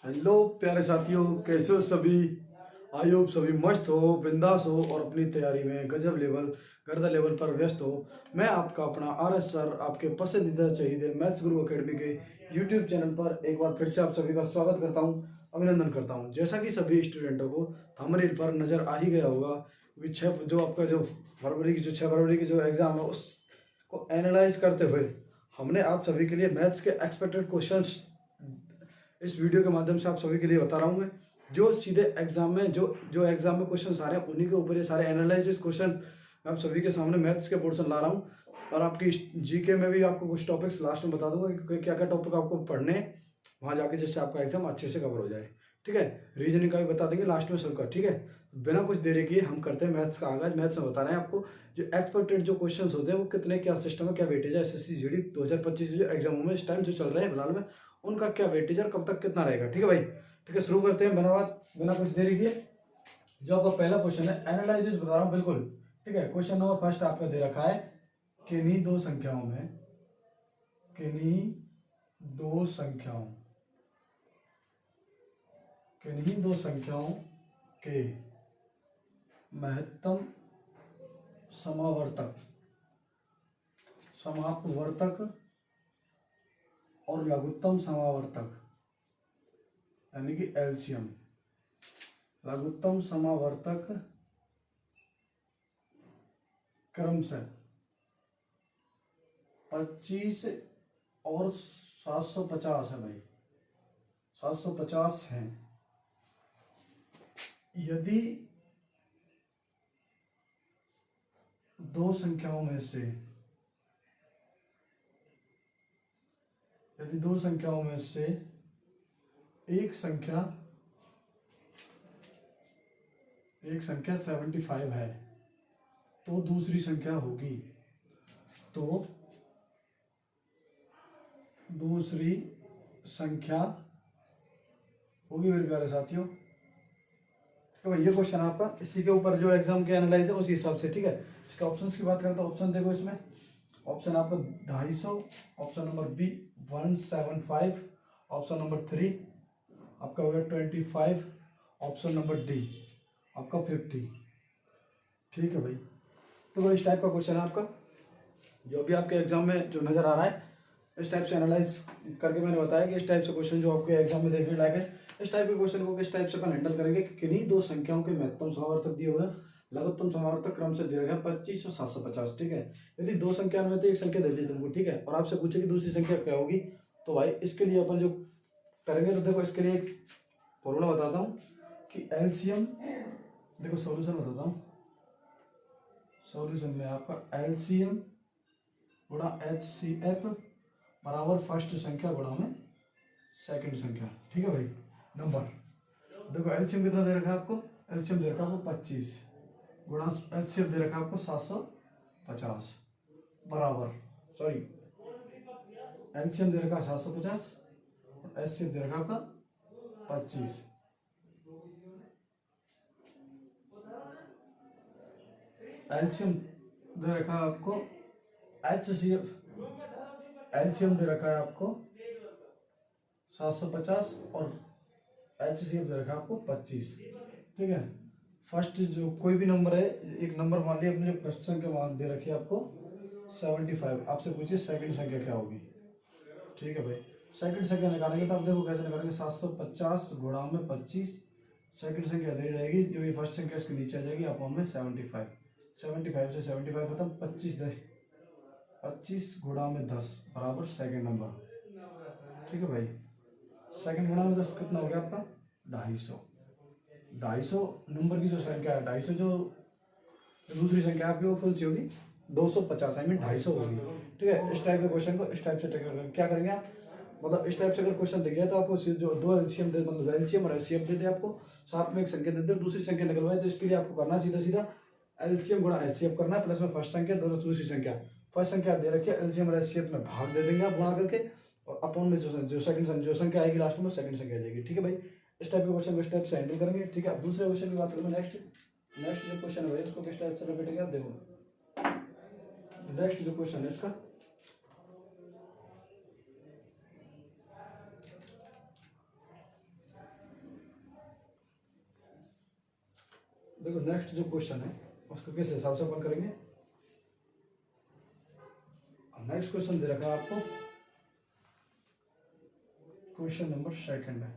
Hello प्यारे साथियों, कैसे हो सभी। आई होप सभी मस्त हो, बिंदास हो और अपनी तैयारी में गजब लेवल गर्दा लेवल पर व्यस्त हो। मैं आपका अपना RS सर आपके पसंदीदा चाहिए मैथ्स गुरु एकेडमी के यूट्यूब चैनल पर एक बार फिर से आप सभी का स्वागत करता हूं, अभिनंदन करता हूं। जैसा कि सभी स्टूडेंटों को थंबनेल पर नजर आ ही गया होगा कि जो 6 फरवरी की जो एग्जाम है उसको एनालाइज करते हुए हमने आप सभी के लिए मैथ्स के एक्सपेक्टेड क्वेश्चंस इस वीडियो के माध्यम से आप सभी के लिए बता रहा हूँ मैं। जो सीधे एग्जाम में जो जो एग्जाम में क्वेश्चन आ रहे हैं उन्हीं के ऊपर ये सारे एनालिसिस क्वेश्चन मैं आप सभी के सामने मैथ्स के पोर्शन ला रहा हूँ। और आपकी जीके में भी आपको कुछ टॉपिक्स लास्ट में बता दूंगा कि क्या क्या टॉपिक आपको पढ़ने वहाँ जाके जिससे आपका एग्जाम अच्छे से कवर हो जाए। ठीक है, रीजनिंग का भी बता देंगे लास्ट में सबका। ठीक है, बिना कुछ देरी किए हम करते हैं मैथ्स का आगाज। मैथ्स में बता रहे हैं आपको जो एक्सपेक्टेड जो क्वेश्चंस होते हैं वो कितने, क्या सिस्टम है, क्या वेटेज है। SSC GD 2025 जो एग्जामों में इस टाइम जो चल रहे हैं फिलहाल में उनका क्या वेटेज और कब तक कितना रहेगा। ठीक है भाई, ठीक है, शुरू करते हैं बिना कुछ देरी किए। जो आपका पहला क्वेश्चन है एनालिसिस बता रहा हूँ बिल्कुल। ठीक है, क्वेश्चन नंबर फर्स्ट आपका दे रखा है किन्हीं दो संख्याओं में किन्हीं दो संख्याओं किन्हीं दो संख्याओं के महत्तम समावर्तक समापवर्तक और लघुत्तम समावर्तक यानी कि एलसीएम लघुत्तम समावर्तक क्रमशः 25 और 750 है भाई, 750 हैं। यदि दो संख्याओं में से एक संख्या 75 है तो दूसरी संख्या होगी मेरे प्यारे साथियों। तो ये क्वेश्चन आपका इसी के ऊपर जो एग्जाम के एनालाइज है उसी हिसाब से। ठीक है, इसका ऑप्शंस की बात करें तो ऑप्शन देखो, इसमें ऑप्शन आपका 250, option number B 175, option number 3 आपका हो गया 25, ऑप्शन नंबर डी आपका 50। ठीक है भाई, तो इस टाइप का क्वेश्चन है आपका जो भी आपके एग्जाम में जो नजर आ रहा है। इस टाइप से एनालाइज करके मैंने बताया कि इस टाइप से क्वेश्चन जो आपके एग्जाम में देखने लायक है, इस टाइप के क्वेश्चन को किस टाइप से अपन हैंडल करेंगे कि किन्हीं दो संख्याओं के महत्तम समावर्तक दिए हुए हैं, लघुत्तम समावर्तक क्रम से दिया गया 25 और 750। ठीक है, यदि दो संख्या में तो एक संख्या दे दी तुमको, ठीक है, और आपसे पूछे कि दूसरी संख्या क्या होगी, तो भाई इसके लिए अपन जो करेंगे तो देखो इसके लिए एक फॉर्मूला बताता हूँ कि एलसीएम, देखो सॉल्यूशन बताता हूँ। सॉल्यूशन में आपका एलसीएम गुणा HCF बराबर फर्स्ट संख्या गुणा में सेकंड संख्या। ठीक है भाई, नंबर देखो एलसीएम कितना दे रखा है आपको, एलसीएम दे रखा है आपको 25 गुणा एचसीएफ दे रखा है आपको 750 बराबर, सॉरी एलसीएम दे रखा है 750 और एचसीएफ दे रखा है आपका 25। एलसीएम दे रखा है आपको HCF, एलसीएम दे रखा है आपको 750 और HCF दे रखा है आपको 25। ठीक है, फर्स्ट जो कोई भी नंबर है, एक नंबर मान लिया अपने, जो फर्स्ट संख्या मान दे रखी है आपको 75, आपसे पूछिए सेकंड संख्या क्या होगी। ठीक है भाई, सेकंड संख्या निकालेंगे तो आप देखो कैसे निकालेंगे, 750 गुणा में 25, सेकंड संख्या दे रहेगी जो ये फर्स्ट संख्या इसके नीचे आ जाएगी अपॉन में 75, 75 से 75 खत्म, 25 गुणा में 10 बराबर सेकंड नंबर। ठीक है भाई, सेकंड गुणा में 10 कितना हो गया आपका 250। 250 नंबर की जो संख्या है, 250 जो दूसरी संख्या आपकी वो कौन सी होगी, 250, आई मीन 250 होगी। ठीक है, इस टाइप के क्वेश्चन को इस टाइप से क्या करेंगे आप, मतलब इस टाइप से अगर क्वेश्चन दिख गया तो आपको जो दो एलसीएम दे, मतलब एलसीएम और एचसीएफ दे दे, आपको साथ में एक संख्या दे दे, दूसरी संख्या निकलवाए, तो इसके लिए आपको करना सीधा सीधा एलसीएम गुणा एचसीएफ करना है, प्लस में फर्स्ट संख्या दूसरी संख्या, फर्स्ट संख्या दे रखी है एलसीएम और एचसीएफ में भाग दे देंगे आप गुणा करके, और अपॉन में जो संख्या आएगी लास्ट में सेकंड संख्या आ जाएगी। ठीक है भाई, इस टाइप के क्वेश्चन को इस टाइप से हैंडल करेंगे। ठीक है, अब दूसरे क्वेश्चन की बात करें नेक्स्ट जो क्वेश्चन है भाई उसको किस टाइप से रिपीटेंगे आप देखो। नेक्स्ट जो क्वेश्चन है इसका, देखो नेक्स्ट जो क्वेश्चन है उसको किस हिसाब से अपन करेंगे। नेक्स्ट क्वेश्चन दे रखा है आपको, क्वेश्चन नंबर सेकंड है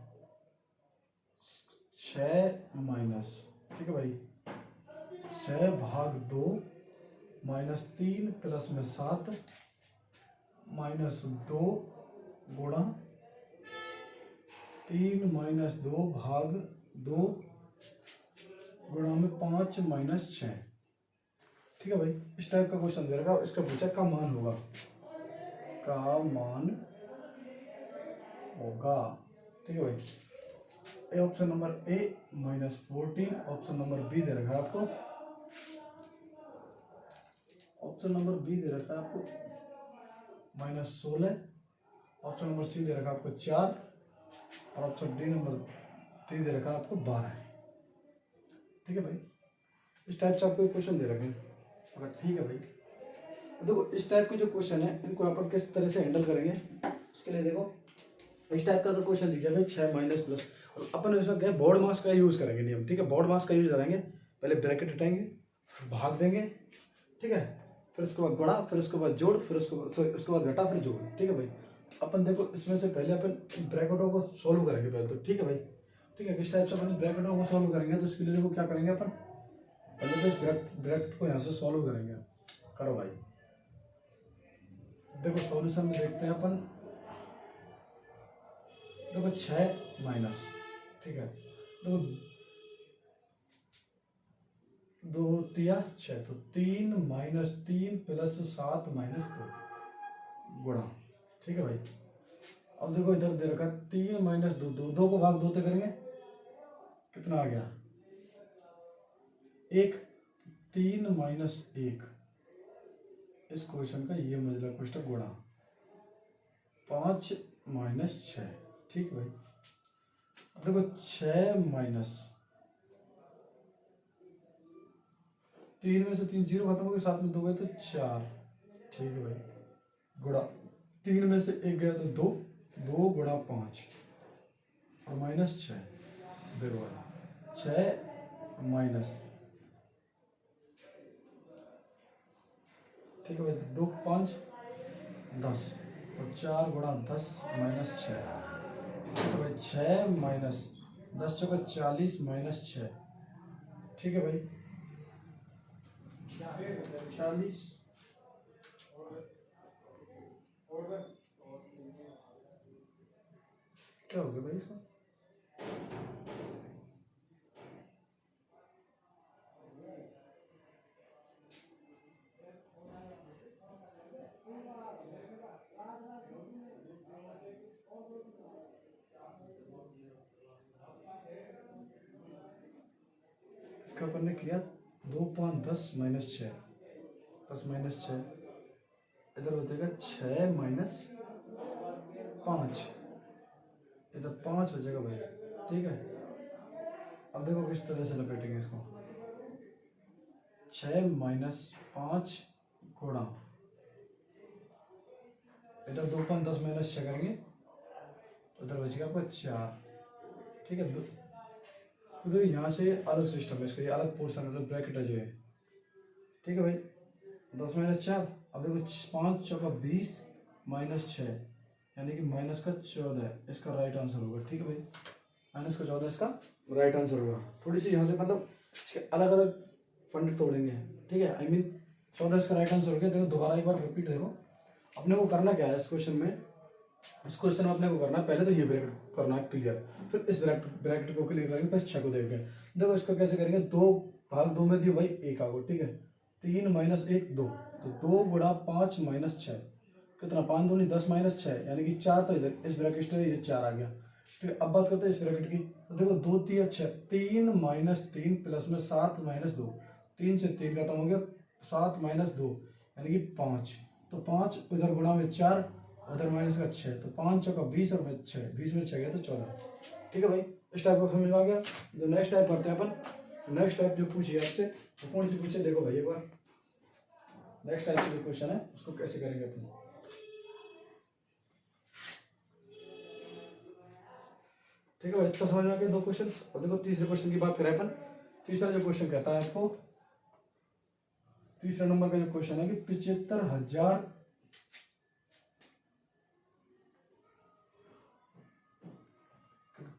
6 माइनस, ठीक है भाई, 6/2 -3 प्लस में 7 -2 गुणा 3 - 2/2 गुणा में 5 -6, ठीक है भाई। इस टाइप का क्वेश्चन दे रखा है, इसका पूछा का मान होगा, का मान होगा, ठीक है भाई। A option number A -14, option number B दे रखा है आपको, ऑप्शन नंबर बी दे रखा है आपको -16, ऑप्शन नंबर सी दे रखा है आपको 4 और ऑप्शन डी नंबर डी दे रखा है आपको 12, ठीक है भाई। इस टाइप से आपको क्वेश्चन दे रखे हैं। अगर ठीक है भाई, देखो इस टाइप के जो क्वेश्चन है इनको अपन किस तरह से हैंडल करेंगे, उसके लिए देखो इस टाइप का अगर क्वेश्चन दिख जाए भाई 6 माइनस प्लस, और अपन इसमें क्या बोर्ड मास का यूज़ करेंगे नियम, ठीक है। बोर्ड मास का यूज करेंगे, पहले ब्रैकेट हटाएंगे, भाग देंगे, ठीक है, फिर उसके बाद गुणा, फिर उसके बाद जोड़, फिर उसके बाद घटा, फिर जोड़, ठीक है भाई। अपन देखो इसमें से पहले अपन ब्रैकेटों को सोल्व करेंगे पहले तो, ठीक है भाई, ठीक है। किस टाइप से अपन ब्रैकेटों को सोल्व करेंगे, तो इसके लिए देखो क्या करेंगे अपन, पहले तो इस ब्रैकेट को यहाँ से सॉल्व करेंगे। करो भाई, देखो सॉल्यूशन में देखते हैं अपन, देखो 6 माइनस, ठीक है, देखो 2 तिया 6, तो 3 -3 प्लस 7 -2 गुणा, ठीक है भाई। अब देखो इधर दे रखा 3 -2, 2 को भाग 2 से करेंगे, कितना आ गया 1, 3 -1, इस क्वेश्चन का ये मजला क्वेश्चन गुणा 5 -6, ठीक है भाई। अब देखो 6 माइनस 3 में से 3 0 खत्म हो गया, 7 में 2 गए तो 4, ठीक है भाई, गुणा 3 में से 1 गया तो 2, 2 गुणा 5 और -6, देखो 6 माइनस, ठीक है भाई, 2 5 10, तो 4 गुणा 10 -6, ठीक है भाई। 6 माइनस 10 चौका 40 -6, ठीक है भाई, 40 क्या हो गया भाई इसका, इसका अपन ने किया 2 5 10 -6, 10 -6, इधर हो जाएगा 6 -5, इधर 5 बचेगा भाई, ठीक है। अब देखो किस तरह से लपेटेंगे इसको, 6 -5 गुणा, इधर 2 5 10 -6 करेंगे, उधर बचेगा आपको 4, ठीक है। तो देखो यहाँ से अलग सिस्टम है इसका, ये अलग पोर्शन मतलब ब्रैकेट है जो है, ठीक है भाई। 10 -4, अब देखो 5 चौका 20 -6, यानी कि माइनस का 14, इसका राइट आंसर होगा, ठीक है भाई। माइनस का 14 इसका राइट आंसर होगा। थोड़ी सी यहाँ से मतलब अलग अलग फंड तोड़ेंगे, ठीक है। आई मीन 14 इसका राइट आंसर हो गया। देखो दोबारा एक बार रिपीट देखो, अपने को करना क्या है इस क्वेश्चन में, इस क्वेश्चन में अपने को करना है पहले तो ये ब्रैकेट करना है क्लियर, फिर इस ब्रैकेट को क्लियर करेंगे, फिर 6 को देखेंगे। देखो इसको कैसे करेंगे, 2/2 में दियो भाई 1 आगो, ठीक है। 3 - 1 2, तो 2 गुणा 5 -6, कितना 5 दूनी 10 -6, यानी कि 4, तो इधर इस ब्रैकेट से ये 4 आ गया, ठीक है। अब बात करते हैं इस ब्रैकेट की, तो देखो 2 3 6, 3 -3 प्लस में 7 -2, 3 से 3 खत्म हो गया, 7 -2 यानी कि 5, तो 5 इधर गुणा में 4, उधर माइनस का 6, तो 5 चौका 20 और 6, 20 में 6 गया तो 14, ठीक है भाई। इस टाइप का समझ आ गया। जो नेक्स्ट टाइप करते हैं अपन, नेक्स्ट टाइप जो पूछिए आपसे वो कौन सी पूछे, देखो भाई एक बार नेक्स्ट टाइप का जो क्वेश्चन है उसको कैसे करेंगे अपन, ठीक है भाई। इतना समझ में आ गया 2 क्वेश्चन। और देखो तीसरे क्वेश्चन की बात करें अपन, तीसरा जो क्वेश्चन कहता है आपको, तीसरा नंबर का जो क्वेश्चन है कि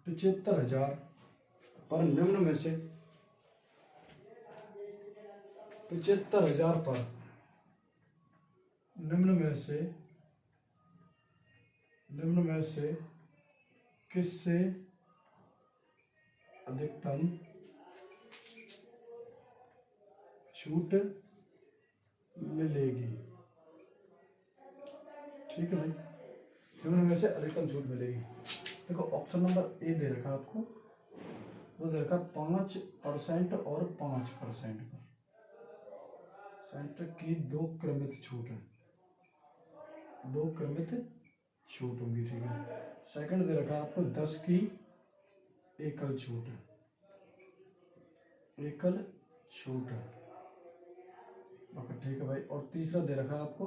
75,000 पर निम्न में से 75,000 पर निम्न में से किससे अधिकतम छूट मिलेगी। ठीक है भाई, निम्न में से अधिकतम छूट मिलेगी। देखो ऑप्शन नंबर ए दे रखा है आपको, वो दे रखा 5% और 5% पर सेंटर की दो क्रमित छूट है, दो क्रमित छूट होंगी। ठीक है, सेकंड दे रखा है आपको 10 की एकल छूट है, एकल छूट है। ओके ठीक है भाई, और तीसरा दे रखा है आपको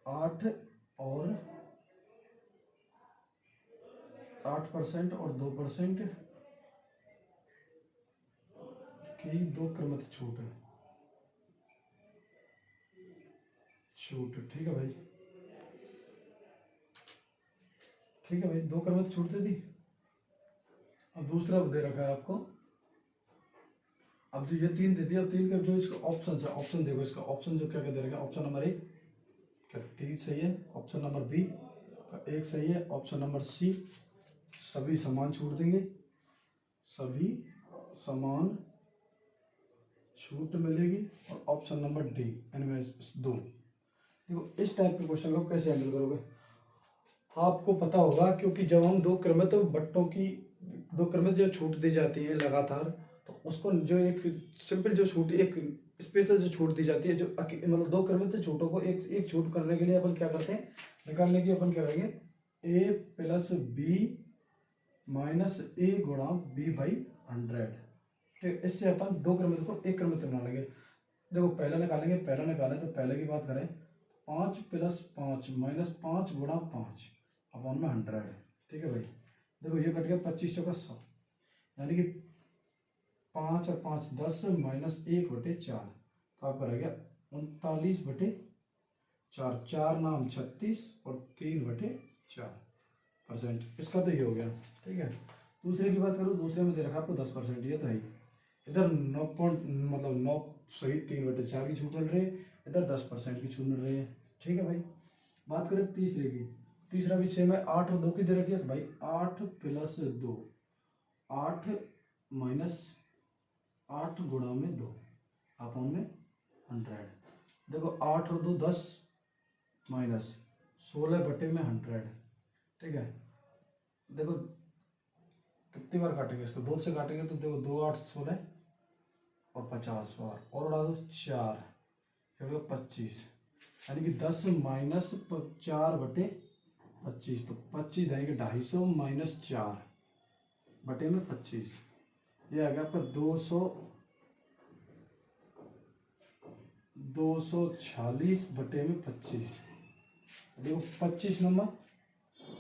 8% और 2% की दो क्रमित छूट है, ठीक है भाई, ठीक है भाई, दो क्रमित छूट दे दी। अब दूसरा दे रखा है आपको, अब जो ये तीन दे दिया, अब तीन का जो इसका ऑप्शन है, ऑप्शन देखो इसका ऑप्शन जो क्या क्या दे रखा है। ऑप्शन नंबर 1 क्या 3 सही है, ऑप्शन नंबर बी 1 सही है, ऑप्शन नंबर सी सभी समान छूट देंगे, सभी समान छूट मिलेगी, और ऑप्शन नंबर डी इनमें 2। देखो इस टाइप के क्वेश्चन को कैसे हैंडल करोगे, आपको पता होगा, क्योंकि जब हम दो क्रमित बट्टों की दो क्रमित जो छूट दी जाती है लगातार, तो उसको जो एक सिंपल जो छूट, एक स्पेशल जो छूट दी जाती है, जो मतलब दो क्रमित छूटों को एक छूट करने के लिए अपन क्या करते हैं, निकालने की अपन क्या करेंगे, a प्लस बी माइनस ए गुणा b बाई 100। ठीक, इससे अपन दो क्रमित को एक क्रमित बना लेंगे। देखो पहला निकालेंगे, पहला निकालें तो पहले की बात करें, 5 + 5 माइनस 5 गुणा 5 अपन में 100। ठीक है भाई, देखो ये कट गया 25 चौका 100, यानी कि 5 और 5 10 माइनस 1/4, तो आपका रह गया 39/4, 4 नाम 36 और 3/4%। इसका तो ये हो गया। ठीक है, दूसरे की बात करूँ, दूसरे में दे रखा आपको 10%, ये तो है। इधर 9 मतलब 9 सही 3/4 की छूट मिल रही है, इधर 10% की छूट मिल रही है। ठीक है भाई, बात करें तीसरे की, तीसरा भी सेम है, 8 और 2 की दे रखी है भाई, 8 + 2, 8 माइनस 8 गुणा में 2 अपन में 100। देखो 8 और 2 10 माइनस 16/100। ठीक है, देखो कितनी बार काटेंगे इसको, 2 से काटेंगे तो देखो 2 8 16 और 50 बार, और उड़ा दो 4, फिर 25, यानी कि 10 माइनस 4/25, तो 25 जाएंगे 250 माइनस 4/25, ये आ गया आपका 246/25। देखो 25 नंबर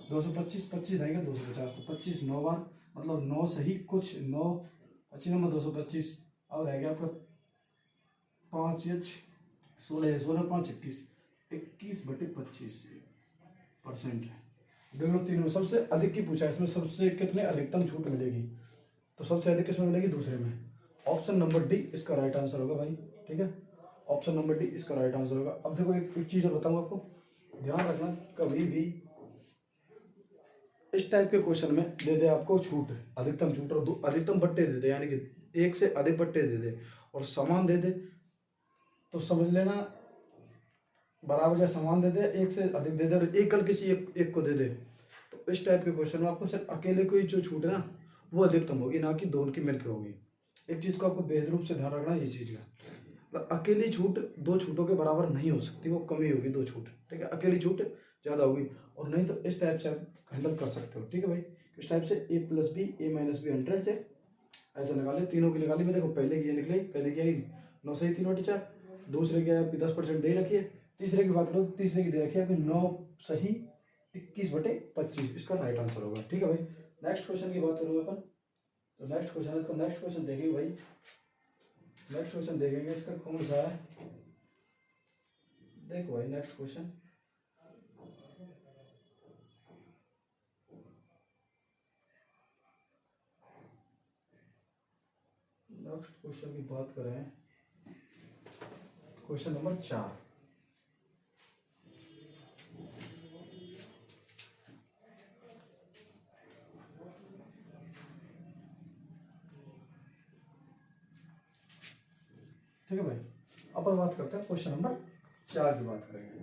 225, 25 जाएंगे 250, तो 25 9 बार, मतलब 9 सही कुछ 9, 25 नंबर 225, अब रह गया आपका 5 या 16 16 5 21, 21/25% है। देख लो तीनों सबसे अधिक की पूछा है, इसमें सबसे कितने अधिकतम छूट मिलेगी, तो सबसे अधिक किसमें मिलेगी, दूसरे में। ऑप्शन नंबर डी इसका राइट आंसर होगा भाई। ठीक है, ऑप्शन नंबर डी इसका राइट आंसर होगा। अब देखो एक चीज और बताऊंगा आपको, ध्यान रखना, कभी भी इस टाइप के क्वेश्चन में दे दे आपको छूट, अधिकतम छूट, और दो अधिकतम बट्टे दे दे, यानी कि एक से अधिक बट्टे दे दे और समान दे दे, तो समझ लेना बराबर या समान दे दे, एक से अधिक दे दे और एकल किसी एक को दे दे, तो इस टाइप के क्वेश्चन में आपको सिर्फ अकेले को ही जो छूट है ना, वो अधिकतम होगी, ना कि दोनों की मिलकर होगी। एक चीज को आपको बेहद रूप से ध्यान रखना है, ये चीज का, मतलब अकेली छूट दो छूटों के बराबर नहीं हो सकती, वो कमी होगी दो छूट। ठीक है, अकेली छूट ज्यादा होगी, और नहीं तो इस टाइप से आप हैंडल कर सकते हो। ठीक है भाई, इस टाइप से a + b a - b 100 से ऐसे निकाले, तीनों की निकाली में। देखो पहले की ये निकली, पहले की आई 9 सही 3/4, दूसरे की आपकी 10% दे रखी है, तीसरे की बात करो तो तीसरे की दे रखी है आपकी 9 सही 21/25, इसका राइट आंसर होगा। ठीक है भाई, नेक्स्ट क्वेश्चन की बात करोगे अपन, तो नेक्स्ट क्वेश्चन है, इसका नेक्स्ट क्वेश्चन देखेंगे भाई। नेक्स्ट क्वेश्चन देखेंगे इसका कौन सा है। देखो भाई नेक्स्ट क्वेश्चन, नेक्स्ट क्वेश्चन की बात करें, क्वेश्चन नंबर 4। ठीक है भाई, अपन बात करते हैं क्वेश्चन नंबर 4 की बात करेंगे।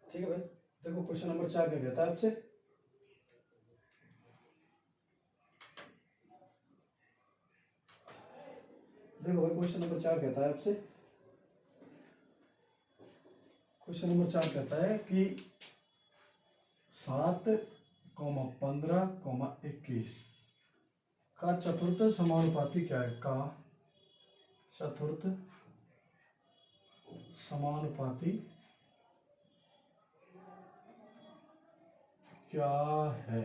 ठीक है भाई, देखो क्वेश्चन नंबर 4 क्या कहता है आपसे, देखो भाई क्वेश्चन नंबर 4 कहता है आपसे, क्वेश्चन नंबर 4 कहता है कि 7,15,21 का चतुर्थ समानुपाती क्या है, का चतुर्थ समानुपाती क्या है,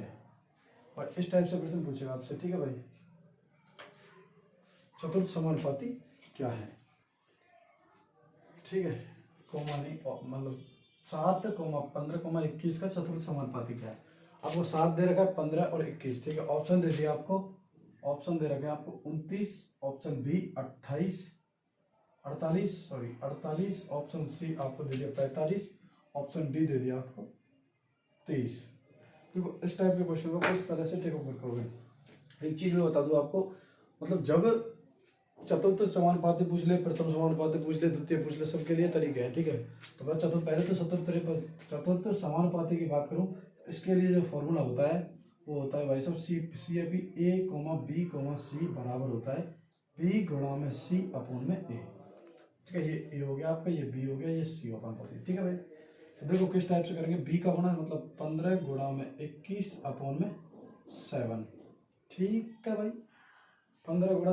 और इस टाइप से प्रश्न पूछेगा आपसे। ठीक है भाई, चतुर्थ समानुपाती क्या है। ठीक है, कोमा नहीं, मतलब 7,15,21 का चतुर्थ समानुपाती क्या है। आपको 7 दे रखा है, 15 और 21। ठीक है, ऑप्शन दे दिया आपको, ऑप्शन दे रखे हैं आपको 29, ऑप्शन बी 28 48, ऑप्शन सी आपको दे दिया 45, ऑप्शन डी दे दिया आपको 23। देखो इस टाइप के क्वेश्चन को किस तरह से टेक ओवर करोगे। एक चीज मैं बता दूं आपको, मतलब जब चतुर्थ समानुपाती पूछ ले, प्रथम समानुपाती पूछ ले, द्वितीय पूछ ले, सबके लिए तरीके हैं। ठीक है, तो मैं पहले तो चतुर्थ समानुपाती की बात करूं, इसके लिए जो फॉर्मूला होता है वो होता है भाई साहब सी ए बी सी बराबर होता है बी गुणा में सी अपॉन में ए। ठीक है, ये ए हो गया आपका, ये बी हो गया, ये सी अपॉन पर। ठीक है भाई, तो देखो किस टाइप से करेंगे, बी का होना मतलब 15 गुणा में 21 अपॉन में 7। ठीक है भाई, 15 गुणा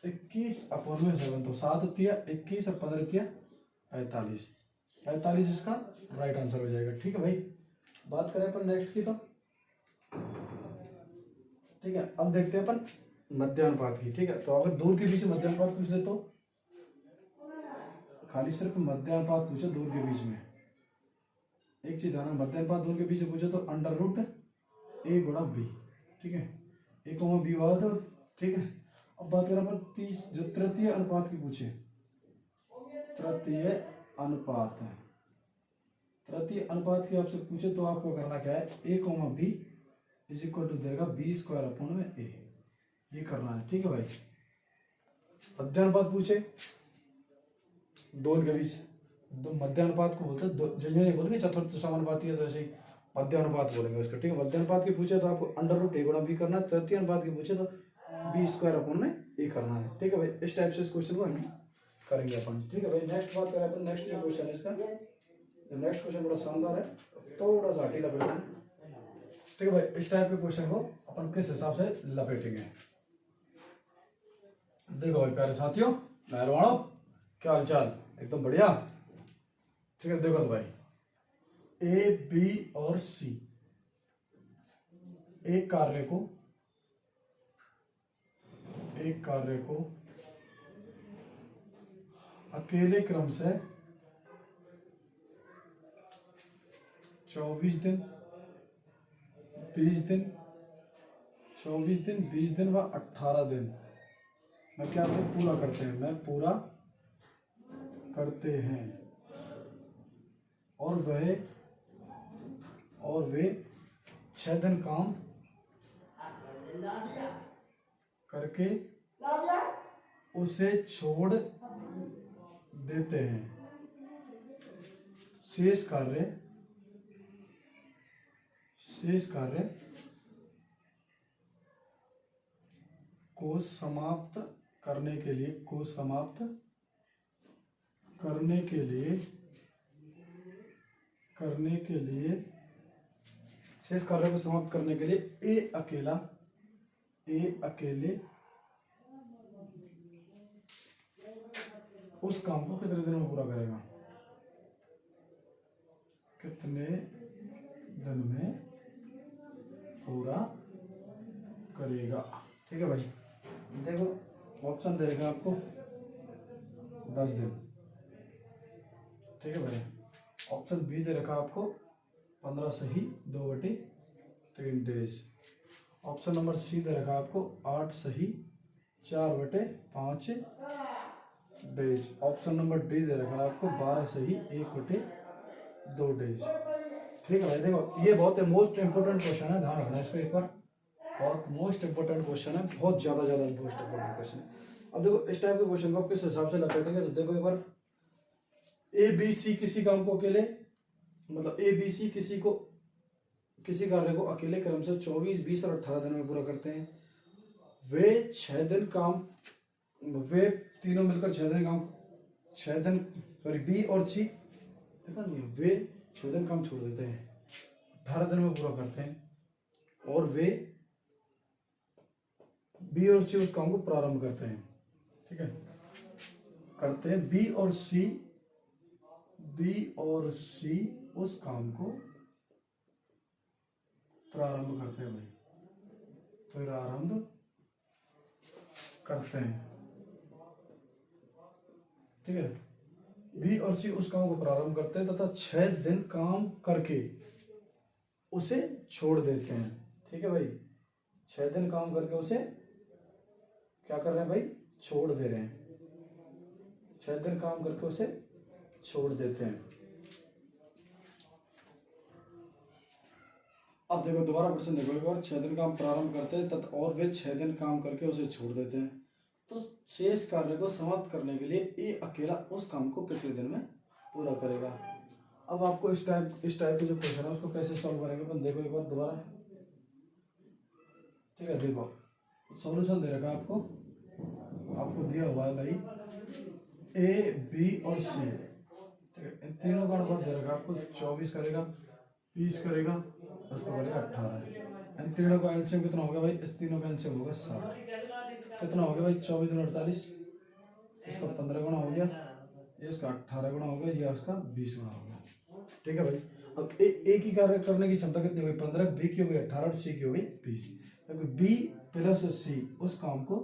21 अपॉन में 7, तो 7 तिया 21 और 15 तिया 45 इसका राइट आंसर हो जाएगा। ठीक है भाई, बात करें अपन नेक्स्ट की, तो ठीक है अब देखते हैं अपन मध्यानुपात की। ठीक है, तो अगर दूर के बीच मध्यानुपात पूछ ले तो खाली सिर्फ मध्यानुपात पूछे दूर के बीच में, एक चीज ध्यान, मध्यानुपात दूर के बीच पूछे तो अंडर रूट ए गुणा बी। ठीक है, ए कोमा बी वाला। ठीक है, अब बात करें अपन जो तृतीय अनुपात की पूछे, तृतीय अनुपात है, तृतीय अनुपात की आपसे पूछे तो आपको करना क्या है, A comma B is equal to देगा बी स्क्वायर अपॉन में ए, ये करना है। ठीक है भाई, मध्यानुपात पूछे दोनों के बीच, मध्यानुपात को बोलते हैं नहीं बोलेंगे चतुर्थ समानुपाती है तो ऐसे ही मध्यानुपात बोलेंगे उसका। ठीक है, मध्यानुपात की पूछे तो आपको अंडर रूट ए गुणा बी करना है, तृतीय अनुपात की पूछे तो बी स्क्वायर अपॉन में ए करना है। ठीक है भाई, इस टाइप से इस क्वेश्चन को हम करेंगे अपन। ठीक है भाई, नेक्स्ट बात करें अपन, नेक्स्ट जो क्वेश्चन है इसका, नेक्स्ट क्वेश्चन बड़ा शानदार है, थोड़ा सा हटी लपेटेंगे। ठीक है भाई, इस टाइप के क्वेश्चन को अपन किस हिसाब से लपेटेंगे, देखो भाई प्यारे साथियों, मेहरबानों, क्या हालचाल, एकदम बढ़िया। ठीक है, देखो तो भाई ए बी और सी एक कार्य को अकेले क्रम से 24 दिन 20 दिन 20 दिन व 18 दिन में क्या पूरा करते हैं, और वे 6 दिन काम करके उसे छोड़ देते हैं। शेष कार्य को समाप्त करने के लिए शेष कार्य को समाप्त करने के लिए ए अकेले उस काम को कितने दिन में पूरा करेगा, कितने दिन में पूरा करेगा। ठीक है भाई, देखो ऑप्शन दे रखा आपको 10 दिन। ठीक है भाई। ऑप्शन बी दे रखा आपको 15 सही 2/3 डेज। ऑप्शन नंबर सी दे रखा आपको 8 सही 4/5 डेज। ऑप्शन नंबर डी दे रखा आपको 12 सही 1/2 डेज। ठीक है भाई, देखो ये बहुत मोस्ट इंपोर्टेंट क्वेश्चन है, ध्यान रखना इसको एक बार। बहुत मोस्ट इंपोर्टेंट क्वेश्चन है, बहुत ज़्यादा मोस्ट इंपोर्टेंट क्वेश्चन है। अब देखो इस टाइप के क्वेश्चन को आप किस हिसाब से लपेटेंगे, तो देखो एक बार ए बी सी किसी काम को अकेले, मतलब ए बी सी किसी कार्य को अकेले क्रम से 24, 20 और 18 दिन में पूरा करते हैं। वे 6 दिन काम, वे तीनों मिलकर 6 दिन काम, 6 दिन सॉरी बी और सी, देखा नहीं, वे 6 दिन काम छोड़ देते हैं, 18 दिन में पूरा करते हैं। और वे बी और सी उस काम को प्रारंभ करते हैं। ठीक है, करते हैं बी और सी उस काम को प्रारंभ करते हैं भाई, प्रारंभ करते हैं। ठीक है, बी और सी उस काम को प्रारंभ करते हैं तथा 6 दिन काम करके उसे छोड़ देते हैं। ठीक है भाई, 6 दिन काम करके उसे क्या कर रहे हैं भाई, छोड़ दे रहे हैं। 6 दिन काम करके उसे छोड़ देते हैं। अब देखो दोबारा क्वेश्चन देखो एक बार, 6 दिन काम प्रारंभ करते हैं तथा और वे 6 दिन काम करके उसे छोड़ देते हैं, तो शेष कार्य को समाप्त करने के लिए ए अकेला उस काम को कितने दिन में पूरा करेगा। अब आपको इस टाइप के जो क्वेश्चन है उसको कैसे सॉल्व करेंगे अपन देखो एक बार दोबारा। ठीक है, देखो सॉल्यूशन दे रखा आपको दिया हुआ है भाई ए बी और सी। ठीक है, इन तीनों का अनुपात दे रखा आपको 24 करेगा, 20 करेगा, उसको करेगा 18। इन तीनों का एलसीएम कितना होगा भाई, इस तीनों का एलसीएम होगा 60। कितना हो गया भाई, 24 दूनी 48, इसका 15 गुना हो गया, ये इसका 18 गुना हो गया, ये उसका 20 गुना हो गया। ठीक है भाई, अब ए की कार्य करने की क्षमता कितनी हुई 15, बी की हो गई 18, सी की हो गई 20। बी प्लस सी उस काम को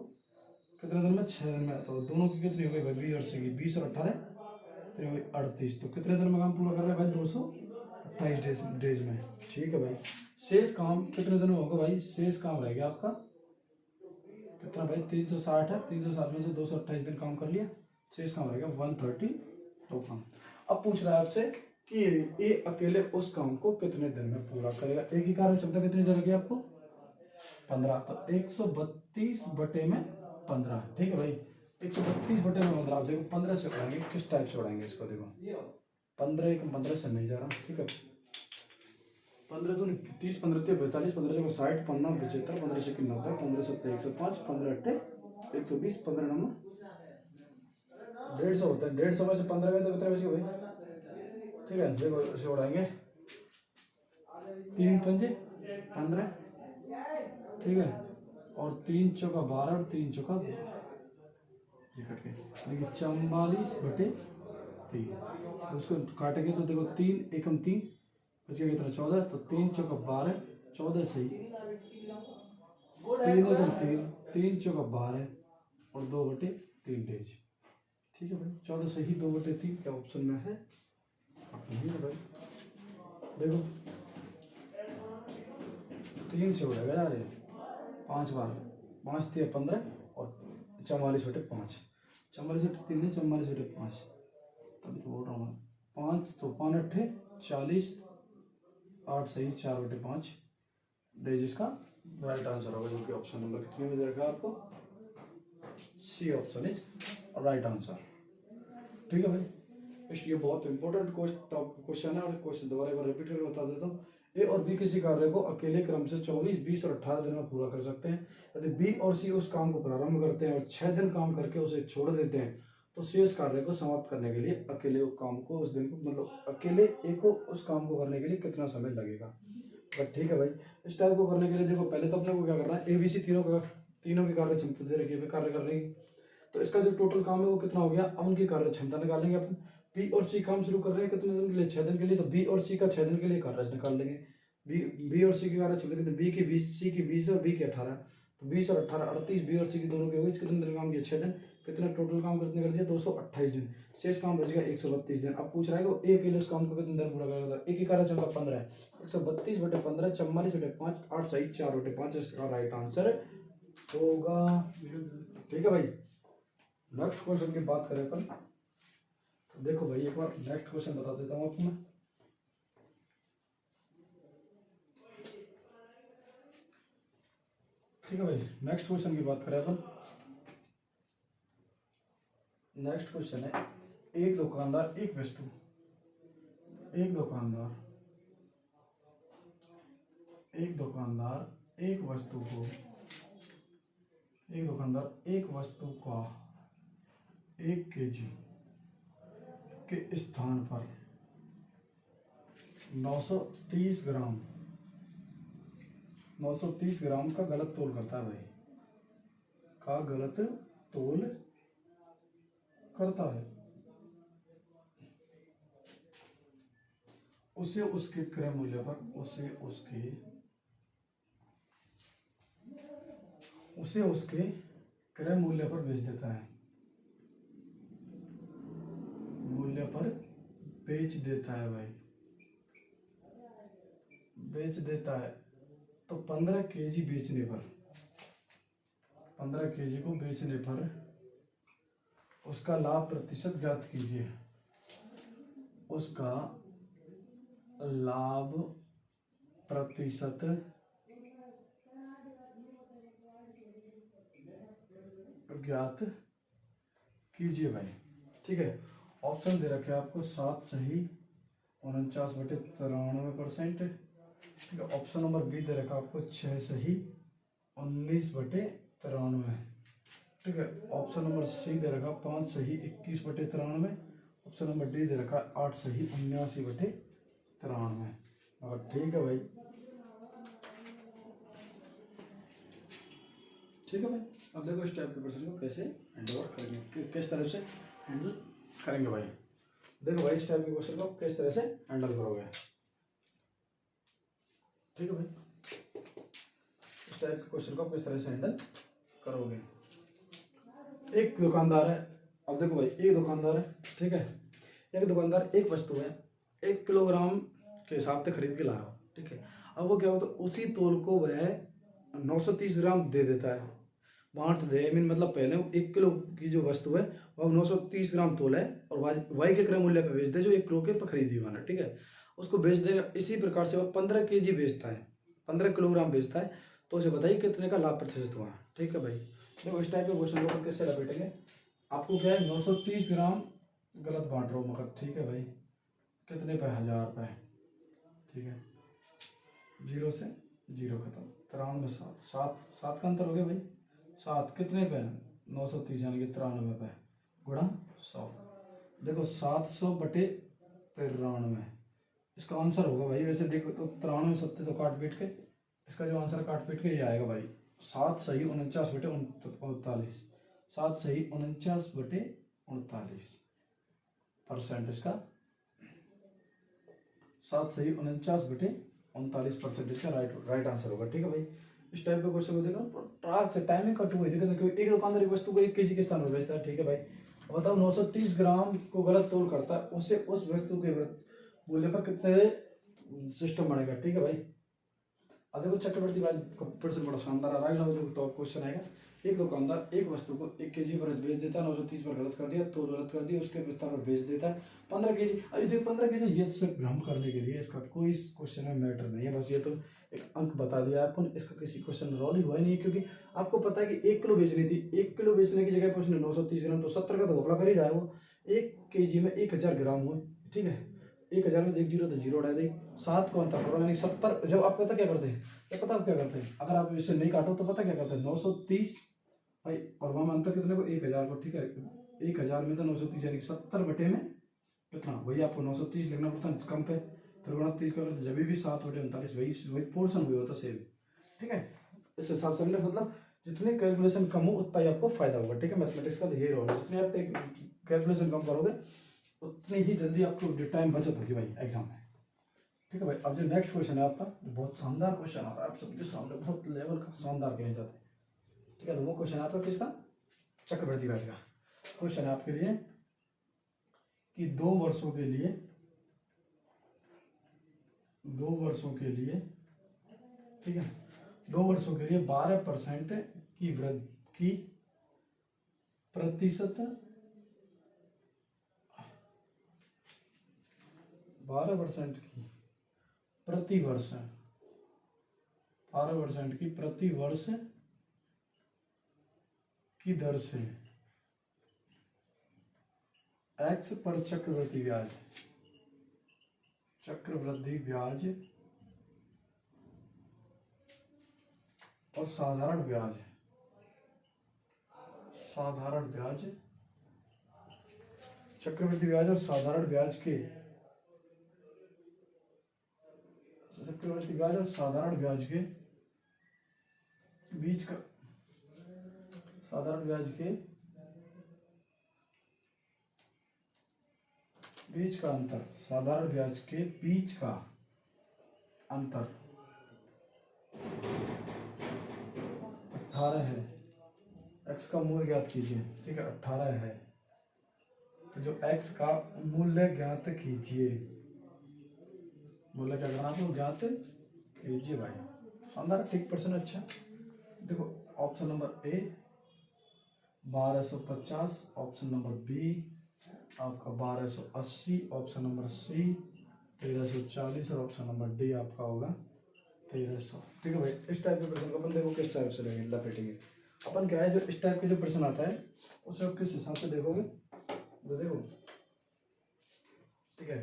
कितने दिन में, 6 दिन में। तो दोनों की कितनी हो गई भाई, बी और सी की 20 और 18 कितनी हो गई 38। तो कितने दिन में काम पूरा कर रहे हैं भाई, 228 डेज में। ठीक है भाई, शेष काम कितने दिन में होगा भाई, शेष काम रह गया आपका कितना भाई, 360 है, 360 में से 228 दिन काम कर लिया, शेष काम रहेगा 132 काम। अब पूछ रहा है आपसे कि ये अकेले उस काम को कितने दिन में पूरा करेगा। एक ही कार्य क्षमता कितनी दे रखी है आपको 15, तो 132 बटे में 15। ठीक है भाई, 132 बटे में 15। आप देखो 15 से उड़ाएंगे, किस टाइप से उड़ाएंगे इसको, देखो 15 से नहीं जा रहा। ठीक है, 15 दूनी 30, 15 से 42, 15 से 60, 15 75, 15 से 90, 15 से 105, 15 अट्ठे 120, 15 नंबर 150 होता है। 150 में से 15 गए तो कितने बचे भाई। ठीक है, देखो इसे उड़ाएंगे, 3 पंजे 15, ठीक है, और 3 चौका 12 और 3 चौका 12, ये कट के देखिए 44 बटे 3। उसको काटेंगे तो देखो 3 एकम 3 बचेगा कितना 14, तो 3 चौका 12, 14 सही, 3 एकम 3, 3 चौका 12 और 2/3 डेज। ठीक है भाई, 14 सही 2/3 क्या ऑप्शन में है, नहीं है भाई। देखो 3 से उड़ेगा यार ये 5 बार, 5 3 15 और 44/5, 44/3 नहीं 44/5, तभी तो बोल रहा हूँ 5, तो 5 अट्ठे 40, 8 सही 4/5 डेज इसका राइट आंसर होगा, जो कि ऑप्शन नंबर कितने में दे रखा है आपको, C option is right answer. ठीक है भाई, ये बहुत इंपॉर्टेंट क्वेश्चन है, और क्वेश्चन दोबारा एक बार रिपीट करके बता देता हूँ। ए और बी किसी कार्य को अकेले क्रम से 24, 20 और 18 दिन में पूरा कर सकते हैं। यदि बी और सी उस काम को प्रारंभ करते हैं और 6 दिन काम करके उसे छोड़ देते हैं, तो शेष कार्य को समाप्त करने के लिए अकेले काम को उस दिन को, मतलब अकेले ए को उस काम को करने के लिए कितना समय लगेगा। बट ठीक है भाई, इस टाइप को करने के लिए देखो पहले तो अपने को क्या करना है, ए बी सी तीनों की कार्य क्षमता दे रखी है कार्य करने की, तो इसका जो टोटल काम है वो कितना हो गया। अब उनकी कार्य क्षमता निकालेंगे अपन। बी और सी काम शुरू कर रहे हैं कितने दिन के लिए, 6 दिन के लिए, तो बी और सी का 6 दिन के लिए कार्य निकाल लेंगे। बी और सी की कार्य क्षमता कितनी, बी की 20, सी की 20 और बी की 18, तो 20 और 18 38, बी और सी की दोनों की होगी, कितने दिन काम किया 6 दिन, कितना टोटल काम कितने कर दिया 228 दिन, शेष काम बच गया 132 दिन। अब पूछ रहा है कि एक किलो इस काम को कितने दिन पूरा करेगा, एक ही कार्य चल रहा 15 है, 132/15 44/5 8 सही 4/5 इसका राइट आंसर होगा। ठीक है भाई, नेक्स्ट क्वेश्चन की बात करें अपन, तो देखो भाई एक बार नेक्स्ट क्वेश्चन बता देता हूँ आपको मैं। ठीक है भाई, नेक्स्ट क्वेश्चन की बात करें अपन। नेक्स्ट क्वेश्चन है, एक दुकानदार एक वस्तु, एक दुकानदार एक वस्तु को, एक दुकानदार एक वस्तु का 1 kg के स्थान पर 930 ग्राम का गलत तोल करता है भाई, का गलत तोल करता है। उसे उसके क्रय मूल्य पर उसे उसके क्रय मूल्य पर बेच देता है, मूल्य पर बेच देता है भाई, बेच देता है। तो 15 kg बेचने पर, 15 kg को बेचने पर उसका लाभ प्रतिशत ज्ञात कीजिए, उसका लाभ प्रतिशत ज्ञात कीजिए भाई। ठीक है, ऑप्शन दे रखे आपको 7 सही 49/93%। ठीक है, ऑप्शन नंबर बी दे रखा आपको 6 सही 19/93। ठीक है, ऑप्शन नंबर सी दे रखा 5 सही 21/93। ऑप्शन नंबर डी दे रखा 8 सही 79/93। और ठीक है भाई, ठीक है भाई, अब देखो इस टाइप के क्वेश्चन को कैसे हैंडल करेंगे, किस तरह से हैंडल करेंगे भाई। देखो भाई, इस टाइप के क्वेश्चन को किस तरह से हैंडल करोगे। ठीक है भाई, इस टाइप के क्वेश्चन को किस तरह से हैंडल करोगे। एक दुकानदार है, अब देखो भाई एक दुकानदार है, ठीक है, एक दुकानदार एक वस्तु है 1 किलोग्राम के हिसाब से खरीद के लाया, ठीक है। अब वो क्या होता है, उसी तोल को वह 930 ग्राम दे देता है, बांट दे, मीन मतलब पहले 1 किलो की जो वस्तु है वह 930 ग्राम तोल है और वाई के क्रय मूल्य पर बेच दे जो 1 किलो के पर खरीदी हुआ है, ठीक है, उसको बेच देगा। इसी प्रकार से वह 15 kg बेचता है, 15 किलोग्राम बेचता है, तो उसे बताइए कितने का लाभ प्रतिशत हुआ। ठीक है भाई, देखो इस टाइप के क्वेश्चन को किससे लपेटेंगे, आपको क्या है 930 ग्राम गलत बांट रहा हूँ मगर, ठीक है भाई, कितने पे 1000 रुपये, ठीक है, 0 से 0 खत्म, 93 7 का अंतर हो गया भाई, 7 कितने पे 930 यानी कि 93 पे गुणा 100, देखो 700/93, इसका आंसर होगा भाई, वैसे देखो तो 93 70 तो काट पीट के इसका जो आंसर काट पीट के ये आएगा भाई 7 सही 49/39, 7 सही 49/39% इसका, 7 सही 49/39% इसका राइट आंसर होगा। ठीक है भाई, इस टाइप के क्वेश्चन को देखो ट्रैक से टाइमिंग कट हुई थी, क्योंकि एक दुकानदार एक वस्तु को 1 kg के स्थान पर बेचता है, ठीक है भाई, बताओ 930 ग्राम को गलत तोल करता है, उसे उस वस्तु के मूल्य पर कितने सिस्टम बनेगा। ठीक है भाई, अब देखो चक्रवर्ती वाली क्वेश्चन बड़ा शानदार आ रहा है, जो टॉप क्वेश्चन आएगा, एक दुकानदार एक वस्तु को 1 kg पर बेच देता है, 930 पर गलत कर दिया, तो गलत कर दिया, उसके विस्तार पर बेच देता है 15 kg। अभी देखो 15 kg ये तो सिर्फ भ्रम करने के लिए, इसका कोई क्वेश्चन में मैटर नहीं है, बस ये तो एक अंक बता दिया आपको, इसका किसी क्वेश्चन रोल ही हुआ ही नहीं, क्योंकि आपको पता है कि 1 किलो बेचनी थी, 1 किलो बेचने की जगह पर उसने 930 ग्राम, तो 70 का तो घपला कर ही रहा है वो, 1 kg में 1000 ग्राम हुए, ठीक है, 1000 में 1 0 तो 0 उड़ा दी, 7 को अंतर करो यानी 70। जब आप पता क्या करते हैं, पता आप क्या करते हैं, अगर आप इसे नहीं काटो तो पता क्या करते हैं 930 भाई, और वहाँ अंतर कितने को 1000 को, ठीक है, 1000 में तो 930 यानी 70 बटे में कितना, वही आपको 930 लिखना पड़ता है कम पे, फिर 29 का जब भी 7/39 वही पोर्शन हुई होता सेम। ठीक है, इस हिसाब से हमने मतलब जितने कैलकुलेशन कम हो उतना ही आपको फायदा होगा। ठीक है, मैथमेटिक्स का तो यही रोल है, जितने आप कैलकुलेशन कम करोगे उतनी ही जल्दी आपको टाइम बचत होगी भाई एग्जाम में। ठीक है भाई, अब जो नेक्स्ट क्वेश्चन है आपका, बहुत शानदार क्वेश्चन आ रहा है आप सबके सामने, बहुत लेवल का शानदार कहना चाहते हैं। ठीक है, तो वो क्वेश्चन आपका किसका, चक्रवर्ती भाई का। क्वेश्चन है आपके लिए कि 2 वर्षों के लिए, 2 वर्षों के लिए, ठीक है, 2 वर्षों के लिए 12% की वृद्धि प्रतिशत, 12% की प्रतिवर्ष, 12% की प्रतिवर्ष की दर से एक्स पर चक्रवृद्धि ब्याज, चक्रवृद्धि ब्याज और साधारण ब्याज, साधारण ब्याज, चक्रवृद्धि ब्याज और साधारण ब्याज के, चक्रवृद्धि ब्याज और साधारण ब्याज के बीच का, साधारण ब्याज के बीच का अंतर, साधारण ब्याज के बीच का अंतर 18 है। एक्स का मूल्य ज्ञात कीजिए, ठीक है, 18 है। तो जो एक्स का मूल्य ज्ञात कीजिए, मूल्य क्या करना है, ज्ञात कीजिए भाई। शानदार, ठीक पर्सन, अच्छा। देखो option number A 1250, option number B आपका 1280, ऑप्शन नंबर सी 1340 और ऑप्शन नंबर डी आपका होगा 1300। ठीक है भाई, इस टाइप के प्रश्न को अपन देखो किस टाइप से लपेटेंगे। अपन क्या है, जो इस टाइप के जो प्रश्न आता है उसे आप किस हिसाब से देखोगे, तो देखो, ठीक है,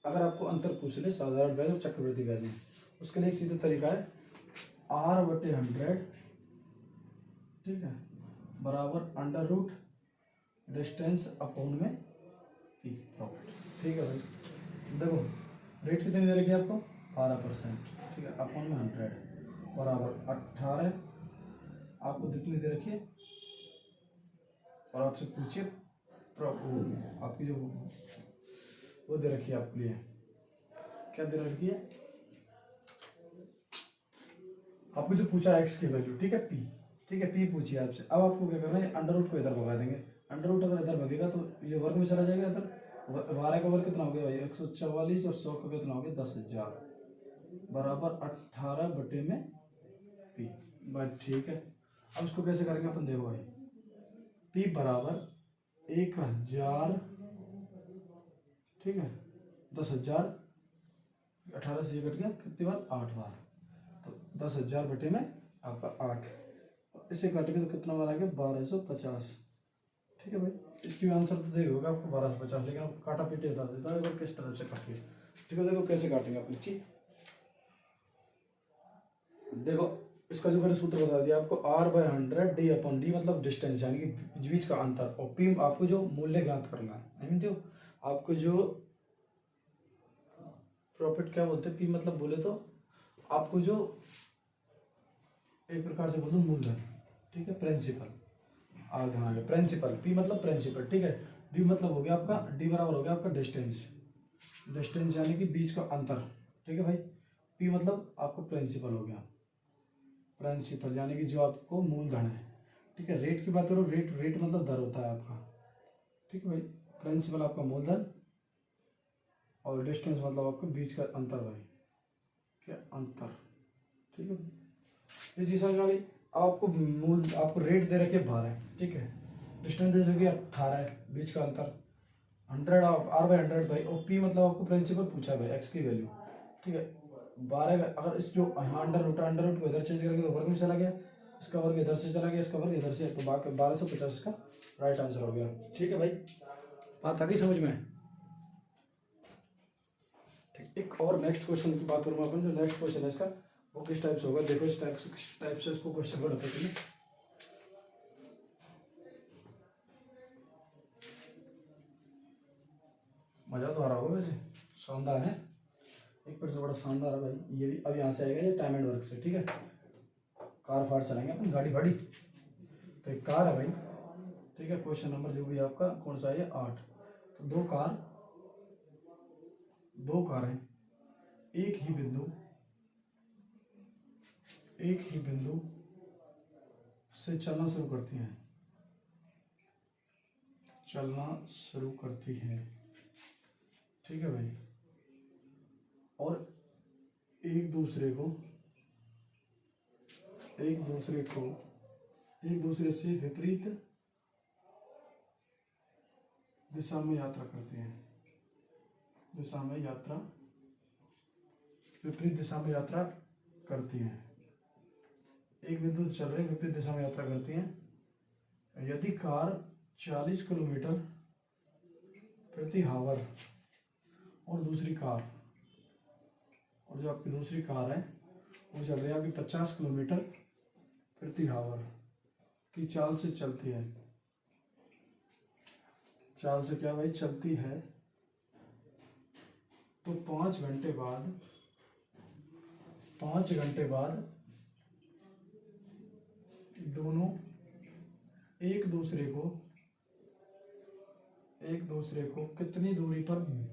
अगर आपको अंतर पूछ ले साधारण ब्याज और चक्रवृद्धि ब्याज में, उसके लिए एक सीधा तरीका है R/100, ठीक है, बराबर अंडर रूट डिस्टेंस अपॉन में पी प्रॉफिट। ठीक है भाई, देखो रेट कितनी दे रखी है आपको, 12%, ठीक है, अपॉन में 100 बराबर 18 आपको कितनी दे रखी है, और आपसे पूछिए आपकी जो वो दे रखी है आपके लिए, क्या दे रखी है, आपको जो पूछा है एक्स की वैल्यू, ठीक है, पी, ठीक है, पी पूछिए आपसे। अब आपको क्या करना है, अंडर रूट को इधर भगा देंगे, अंडर रूट अगर इधर भगेगा तो ये वर्ग में चला जाएगा, इधर 12 का वर्ग कितना हो गया भाई 144 और 100 का कितना हो गया 10,000 बराबर 18 बटे में पी। बस ठीक है, अब इसको कैसे करेंगे अपन, देखो भाई, पी बराबर 1000, ठीक है, 10,000, 18 से ये कट गया कितनी बार, 8 बार, तो 10,000 बटे में आपका 8, इसे काट के तो कितना बार आ गया 1250। ठीक है भाई, इसकी आंसर तो देखिए होगा आपको 1250, लेकिन आपको काटा पीटे बता देता है अगर किस तरह से काटिए। ठीक है, देखो कैसे काटेंगे अपन, ठीक, देखो इसका जो मैंने सूत्र बता दिया आपको, R/100 D/D मतलब डिस्टेंस यानी कि बीच का अंतर, और P आपको जो मूल्य ज्ञात करना है, आई मीन जो आपको जो प्रॉफिट क्या बोलते हैं, P मतलब बोले तो आपको जो एक प्रकार से बोलते मूलधन, ठीक है, प्रिंसिपल, ध्यान रखिए प्रिंसिपल, P मतलब प्रिंसिपल, ठीक है, D मतलब हो गया आपका, D बराबर हो गया आपका डिस्टेंस, डिस्टेंस यानी कि बीच का अंतर, ठीक है भाई, P मतलब आपको प्रिंसिपल हो गया, प्रिंसिपल यानी कि जो आपको मूलधन है, ठीक है, रेट की बात करो, रेट मतलब दर होता है आपका, ठीक है भाई, प्रिंसिपल आपका मूलधन और डिस्टेंस मतलब आपका बीच का अंतर भाई, क्या अंतर, ठीक है, इस चीज समझ में आ गई। आपको रेट दे रखे 12, ठीक है, डिस्टेंस दे रखी 18, बीच का अंतर 100 R/100 भाई, और P मतलब आपको प्रिंसिपल पूछा है भाई, एक्स की वैल्यू, ठीक है, 12 अगर इस जो अंडर रूट को इधर चेंज करेंगे तो वर्ग में चला गया, इसका वर्ग इधर से चला गया, इसका वर्ग इधर से, तो 1250 का राइट आंसर हो गया। ठीक है भाई, बात आ गई समझ में, ठीक। एक और नेक्स्ट क्वेश्चन की बात करूँगा अपन, जो नेक्स्ट क्वेश्चन है इसका वो किस टाइप से होगा, देखो इस टाइप से इसको क्वेश्चन को रखेंगे। मजा तो आ रहा होगा वैसे, शानदार है, एक पर से बड़ा शानदार है भाई, ये भी अब यहाँ से आएगा ये टाइम एंड वर्क से, ठीक है, कार फार चलाएंगे अपन, गाड़ी फाड़ी, तो एक कार है भाई, ठीक है, क्वेश्चन नंबर जो भी आपका कौन सा है 8, तो दो कार हैं, एक ही बिंदु से चलना शुरू करती हैं, चलना शुरू करती हैं। ठीक है भाई, और एक दूसरे से विपरीत दिशा में यात्रा करते हैं। विपरीत दिशा में यात्रा करती हैं। एक बिंदु से चल रहे विपरीत दिशा में यात्रा करती हैं। यदि कार 40 किलोमीटर प्रति हावर और जो आपकी दूसरी कार है वो चल रही है आपकी 50 किलोमीटर प्रति हावर की चाल से चलती है। चाल से क्या भाई चलती है, तो 5 घंटे बाद दोनों एक दूसरे को कितनी दूरी पर होंगे?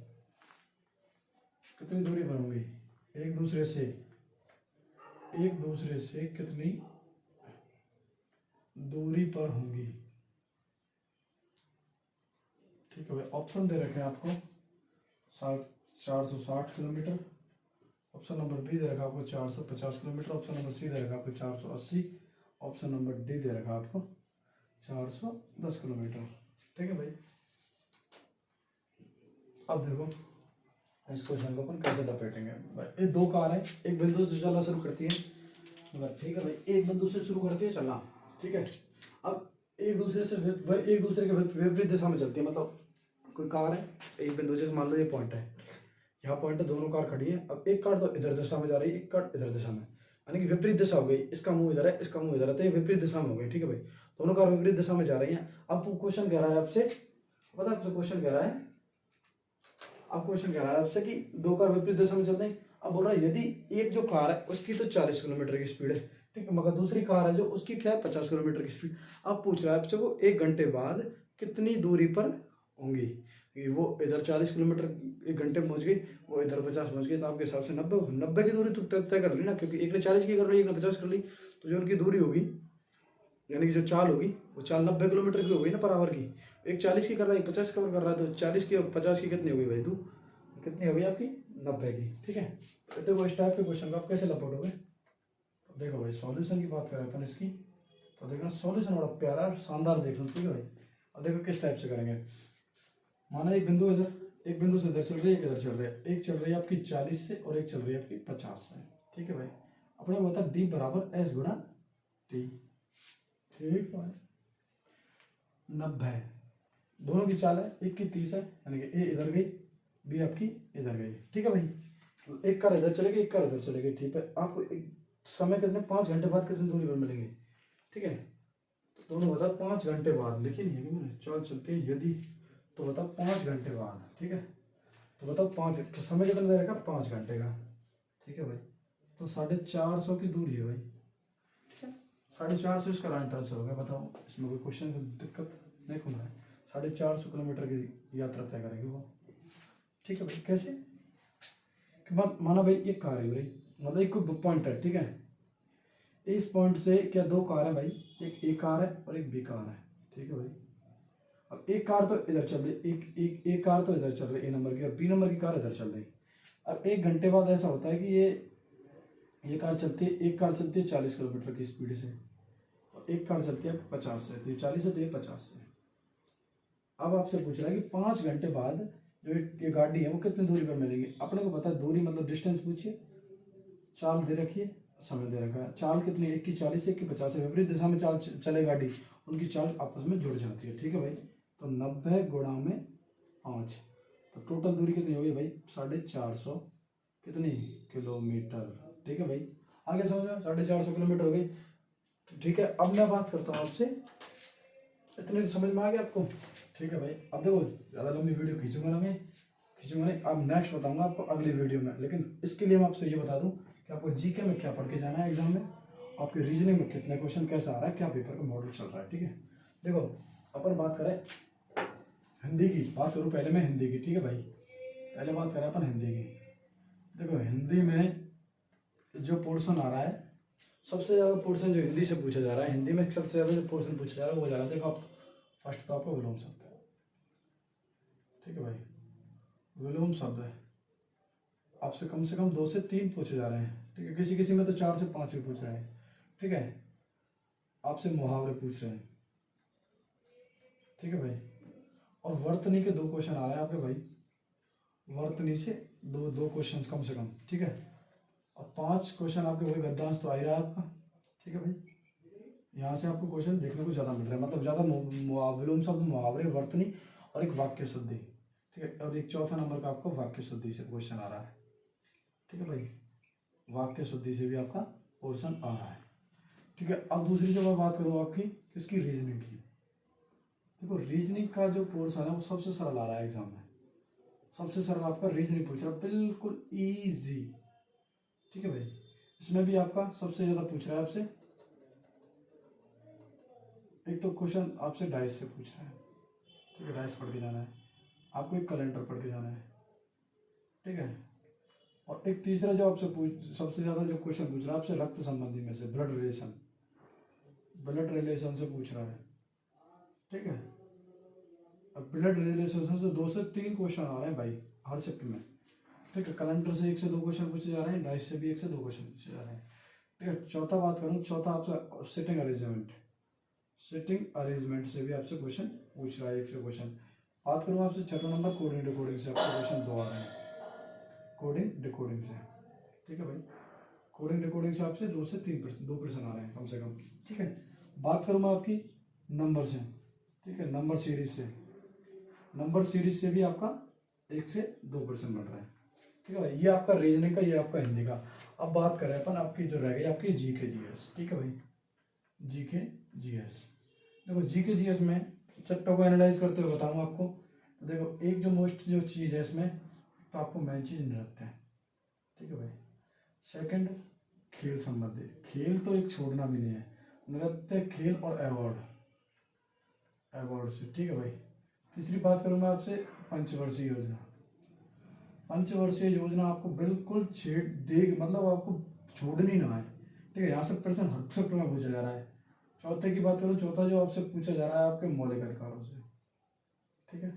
एक दूसरे से कितनी दूरी पर होंगी? ठीक है भाई, ऑप्शन दे रखे हैं आपको 460 किलोमीटर, ऑप्शन नंबर बी दे रखा आपको 450 किलोमीटर, ऑप्शन नंबर सी दे रखा आपको 480, ऑप्शन नंबर डी दे रखा आपको 410 किलोमीटर। ठीक है भाई, अब देखो इस क्वेश्चन को अपन कैसे लपेटेंगे। भाई ये दो कार है, एक बिंदु से चलना शुरू करती है, मतलब ठीक है भाई, एक बिंदु से शुरू करती है चलना। ठीक है, अब एक दूसरे के विपरीत दिशा में चलती है। मतलब कोई कार है, एक बिंदु जैसे मान लो ये पॉइंट है, यहाँ पॉइंट है, दोनों कार खड़ी है। अब एक कार तो इधर दिशा में जा रही है, एक कार इधर दिशा में, यानी कि विपरीत दिशा हो गई। इसका मुंह इधर है, इसका मुंह इधर है, तो ये विपरीत दिशा में हो गई। ठीक है भाई, दोनों कार विपरीत दिशा में जा रही हैं। अब क्वेश्चन कह रहा है आपसे, पता है क्वेश्चन कह रहा है आपसे कि दो कार विपरीत दिशा में चलते हैं। अब बोल रहा है यदि एक जो कार है उसकी तो 40 किलोमीटर की स्पीड है, ठीक है, मगर दूसरी कार है जो उसकी क्या है 50 किलोमीटर की स्पीड। अब पूछ रहा है आपसे वो 1 घंटे बाद कितनी दूरी पर होंगी? वो इधर 40 किलोमीटर 1 घंटे में पहुंच गई, वो इधर 50 पहुंच गई, तो आपके हिसाब से 90 की दूरी तो तय कर ली ना, क्योंकि एक ने 40 की कर ली, एक ने 50 कर ली, तो जो उनकी दूरी होगी यानी कि जो चाल होगी वो चाल 90 किलोमीटर की होगी ना पर आवर की। एक 40 की कर रहा है, एक 50 कवर कर रहा है, तो 40 की और 50 की कितनी होगी भाई? तू कितनी होगी आपकी? 90 की। ठीक है, तो वो इस टाइप के क्वेश्चन को आप कैसे लपटोगे? तो देखो भाई, सॉल्यूशन की बात करें अपन इसकी, तो देखना सॉल्यूशन बड़ा प्यारा शानदार देख लो। ठीक है भाई, अब देखो किस टाइप से करेंगे। माना एक बिंदु एक बिंदु से इधर चल रही है, एक इधर चल रही है, एक चल रही है आपकी 40 से और एक चल रही है आपकी 50 से। ठीक है भाई, अपने को बता डी बराबर एस गुणा टी। ठीक है, 90 दोनों की चाल है, एक की 30 है, यानी कि ए इधर गई, बी आपकी इधर गई। ठीक है भाई, तो एक कार इधर चलेगी, एक कार इधर चलेगी। ठीक है, आपको एक समय कितने 5 घंटे बाद कितनी दूरी पर मिलेंगे? ठीक है, तो दोनों बता 5 घंटे बाद, लिखी नहीं है कि मैंने, चाल चलती है यदि, तो बताओ 5 घंटे बाद। ठीक है, तो बताओ 5, तो समय कितना दे रखा 5 घंटे का। ठीक है भाई, तो 450 की दूरी है भाई। ठीक है, 450 इसका राइट आंसर होगा। बताओ इसमें कोई क्वेश्चन की दिक्कत नहीं होना है। 450 किलोमीटर की यात्रा तय करेंगे वो। ठीक है भाई, कैसे कि माना भाई एक कार है भाई, मतलब एक कोई पॉइंट है। ठीक है, इस पॉइंट से क्या दो कार है भाई, एक ए कार है और एक बी कार है। ठीक है भाई, अब एक कार तो इधर चल रही, एक कार तो इधर चल रही ए नंबर की, और बी नंबर की कार इधर चल रही। अब 1 घंटे बाद ऐसा होता है कि ये कार चलती है, एक कार चलती है 40 किलोमीटर की स्पीड से और एक कार चलती है 50 से, तो ये 40 है तो ये 50 से। अब आपसे पूछ रहा है कि 5 घंटे बाद जो ये गाड़ी है वो कितनी दूरी पर मिलेगी? अपने को पता है दूरी मतलब डिस्टेंस पूछिए, चाल दे रखी है, समय दे रखा है। चाल कितनी, एक की 40 एक की 50 है, विपरीत दिशा में चाल चले गाड़ी, उनकी चाल आपस में जुड़ जाती है। ठीक है भाई, तो 90 गुणा में 5, तो टोटल दूरी कितनी होगी भाई? 450 कितनी किलोमीटर। ठीक है भाई, आगे समझो, 450 किलोमीटर हो गई। ठीक है, अब मैं बात करता हूँ आपसे, इतने समझ में आ गया आपको? ठीक है भाई, अब देखो ज़्यादा लंबी वीडियो खींचूंगा नहीं, अब नेक्स्ट बताऊंगा आपको अगली वीडियो में। लेकिन इसके लिए मैं आपसे ये बता दूं कि आपको जीके में क्या पढ़ के जाना है एग्जाम में, आपके रीजनिंग में कितने क्वेश्चन कैसा आ रहा है, क्या पेपर का मॉडल चल रहा है। ठीक है, देखो अपन बात करें हिंदी की, बात करूँ पहले मैं हिंदी की। ठीक है भाई, पहले बात करें अपन हिंदी की। देखो हिंदी में जो पोर्शन आ रहा है, सबसे ज़्यादा पोर्शन जो हिंदी से पूछा जा रहा है, हिंदी में सबसे ज़्यादा जो पोर्शन पूछा जा रहा है वो जा रहा है। देखो आप फर्स्ट तो आपको विलोम शब्द, ठीक है भाई। विलोम शब्द है, आपसे कम से कम 2 से 3 पूछे जा रहे हैं, ठीक है। किसी किसी में तो 4 से 5 भी पूछ रहे हैं, ठीक है। आपसे मुहावरे पूछ रहे हैं, ठीक है भाई। और वर्तनी के 2 क्वेश्चन आ रहे हैं आपके भाई, वर्तनी से दो क्वेश्चन कम से कम, ठीक है। और 5 क्वेश्चन आपके वही गद्यांश तो आ ही रहा है आपका, ठीक है भाई। यहाँ से आपको क्वेश्चन देखने को ज़्यादा मिल रहा है, मतलब ज़्यादा विलोम शब्द, मुहावरे, वर्तनी और एक वाक्य शुद्धि, ठीक है। और एक चौथा नंबर का आपको वाक्य शुद्धि से क्वेश्चन आ रहा है, ठीक है भाई। वाक्य शुद्धि से भी आपका पोर्शन आ रहा है, ठीक है। अब दूसरी जो मैं बात करूँ आपकी किसकी, रीजनिंग की। देखो रीजनिंग का जो पोर्शन है वो सबसे सरल आ रहा है एग्जाम में, सबसे सरल आपका रीजनिंग पूछ रहा है, बिल्कुल इजी, ठीक है भाई। इसमें भी आपका सबसे ज़्यादा पूछ रहा है आपसे, एक तो क्वेश्चन आपसे डाइस से पूछ रहा है, ठीक है। डाइस पढ़ के जाना है आपको, एक कैलेंडर पढ़ के जाना है, ठीक है। और एक तीसरा जो आपसे सबसे ज़्यादा जो क्वेश्चन पूछ रहा है आपसे रक्त संबंधी में से, ब्लड रिलेशन, ब्लड रिलेशन से पूछ रहा है, ठीक है। अब ब्लड रिलेशन से 2 से 3 क्वेश्चन आ रहे हैं भाई हर शिफ्ट में, ठीक है। कैलेंडर से 1 से 2 क्वेश्चन पूछे जा रहे हैं, डाइस से भी 1 से 2 क्वेश्चन पूछे जा रहे हैं, ठीक है। चौथा बात करूँ, चौथा आपसे सिटिंग अरेंजमेंट, सिटिंग अरेंजमेंट से भी आपसे क्वेश्चन पूछ रहा है, 1 से क्वेश्चन। बात करूँ आपसे छठा नंबर कोडिंग डिकोडिंग से, आपसे क्वेश्चन 2 आ रहे हैं, कोडिंग डिकोडिंग से, ठीक है भाई। कोडिंग डिकोडिंग से आपसे 2 से 2% आ रहे हैं कम से कम, ठीक है। बात करूँ मैं आपकी नंबर से, ठीक है, नंबर सीरीज से, नंबर सीरीज से भी आपका 1 से 2% बन रहा है, ठीक है भाई। ये आपका रीजनिंग का, ये आपका हिंदी का। अब बात करें अपन आपकी जो रह गई आपकी जीके जीएस, ठीक है भाई। जीके जीएस, देखो जीके जीएस में चैप्टर को एनालाइज करते हुए बताऊँ आपको, तो देखो एक जो मोस्ट जो चीज़ है इसमें, तो आपको मेन चीज़ नृत्य है, ठीक है भाई। सेकंड खेल संबंधित, खेल तो एक छोड़ना भी नहीं है, नृत्य, खेल और अवार्ड, अवार्ड से, ठीक है भाई। तीसरी बात करूँ मैं आपसे पंचवर्षीय योजना, पंचवर्षीय योजना आपको बिल्कुल छेड़ दे, मतलब आपको छोड़नी ना है, ठीक है। यहाँ से प्रश्न हर शिफ्ट में पूछा जा रहा है। चौथे की बात करूँ, चौथा जो आपसे पूछा जा रहा है आपके मौलिक अधिकारों से, ठीक है।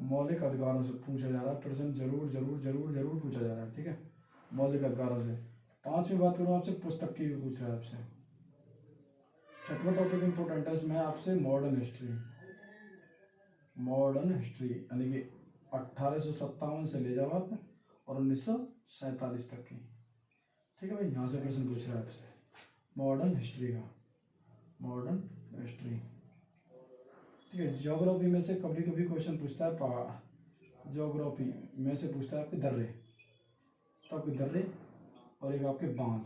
मौलिक अधिकारों से पूछा जा रहा है प्रश्न, जरूर जरूर जरूर जरूर पूछा जा रहा है, ठीक है, मौलिक अधिकारों से। पांचवी बात करूँ आपसे पुस्तक की भी पूछ रहा है आपसे। छठवां टॉपिक इंपॉर्टेंट है इसमें आपसे मॉडर्न हिस्ट्री, मॉडर्न हिस्ट्री यानी कि 1857 से ले जाओ आप और 1947 तक की, ठीक है भाई। यहाँ से प्रश्न पूछ रहा है आपसे मॉडर्न हिस्ट्री का, मॉडर्न हिस्ट्री, ठीक है। ज्योग्राफी में से कभी कभी क्वेश्चन पूछता है पहाड़, ज्योग्राफी में से पूछता है आपके दर्रे, तो आपके दर्रे और एक आपके बांध,